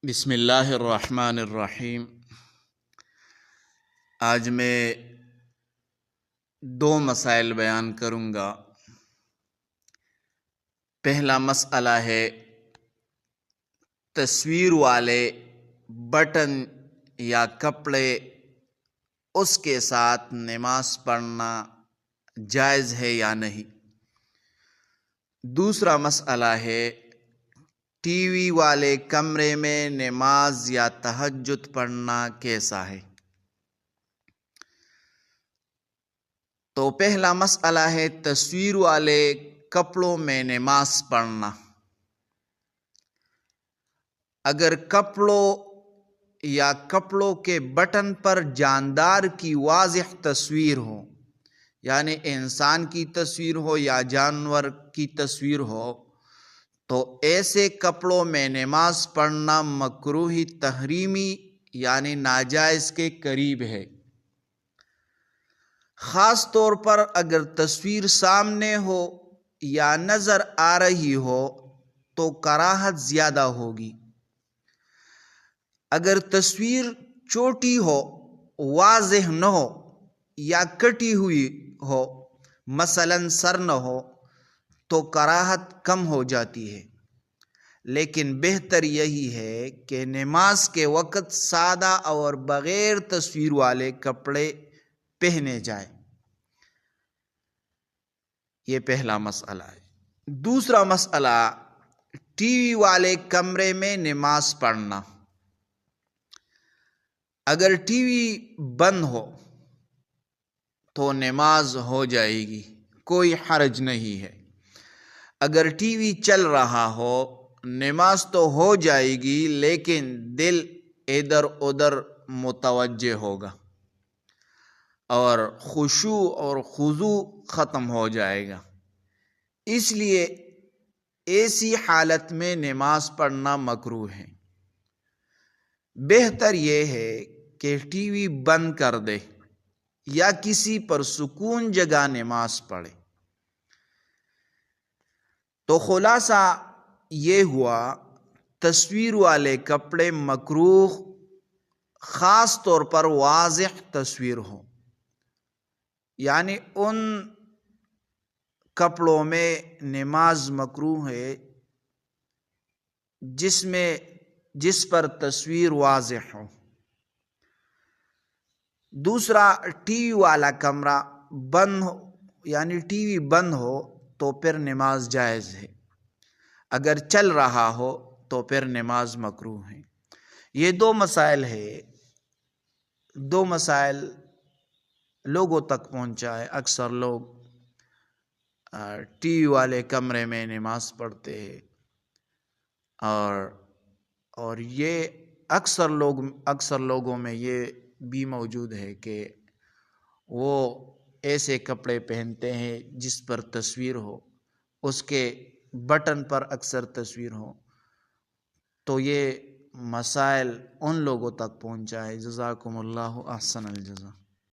بسم اللہ الرحمن الرحیم۔ آج میں دو مسائل بیان کروں گا۔ پہلا مسئلہ ہے تصویر والے بٹن یا کپڑے، اس کے ساتھ نماز پڑھنا جائز ہے یا نہیں۔ دوسرا مسئلہ ہے ٹی وی والے کمرے میں نماز یا تہجد پڑھنا کیسا ہے۔ تو پہلا مسئلہ ہے تصویر والے کپڑوں میں نماز پڑھنا۔ اگر کپڑوں کے بٹن پر جاندار کی واضح تصویر ہو، یعنی انسان کی تصویر ہو یا جانور کی تصویر ہو، تو ایسے کپڑوں میں نماز پڑھنا مکروہ تحریمی یعنی ناجائز کے قریب ہے۔ خاص طور پر اگر تصویر سامنے ہو یا نظر آ رہی ہو تو کراہت زیادہ ہوگی۔ اگر تصویر چھوٹی ہو، واضح نہ ہو یا کٹی ہوئی ہو، مثلاً سر نہ ہو، تو کراہت کم ہو جاتی ہے۔ لیکن بہتر یہی ہے کہ نماز کے وقت سادہ اور بغیر تصویر والے کپڑے پہنے جائیں۔ یہ پہلا مسئلہ ہے۔ دوسرا مسئلہ ٹی وی والے کمرے میں نماز پڑھنا۔ اگر ٹی وی بند ہو تو نماز ہو جائے گی، کوئی حرج نہیں ہے۔ اگر ٹی وی چل رہا ہو نماز تو ہو جائے گی، لیکن دل ادھر ادھر متوجہ ہوگا اور خشوع اور خضوع ختم ہو جائے گا۔ اس لیے ایسی حالت میں نماز پڑھنا مکروہ ہے۔ بہتر یہ ہے کہ ٹی وی بند کر دے یا کسی پرسکون جگہ نماز پڑھے۔ تو خلاصہ یہ ہوا، تصویر والے کپڑے مکروہ، خاص طور پر واضح تصویر ہو، یعنی ان کپڑوں میں نماز مکروہ ہے جس پر تصویر واضح ہو۔ دوسرا، ٹی وی والا کمرہ بند ہو، یعنی ٹی وی بند ہو تو پھر نماز جائز ہے، اگر چل رہا ہو تو پھر نماز مکروہ ہے۔ یہ دو مسائل ہے، دو مسائل لوگوں تک پہنچا ہے۔ اکثر لوگ ٹی وی والے کمرے میں نماز پڑھتے ہیں، اور یہ اکثر لوگوں میں یہ بھی موجود ہے کہ وہ ایسے کپڑے پہنتے ہیں جس پر تصویر ہو، اس کے بٹن پر اکثر تصویر ہو۔ تو یہ مسائل ان لوگوں تک پہنچا ہے۔ جزاکم اللہ احسن الجزا۔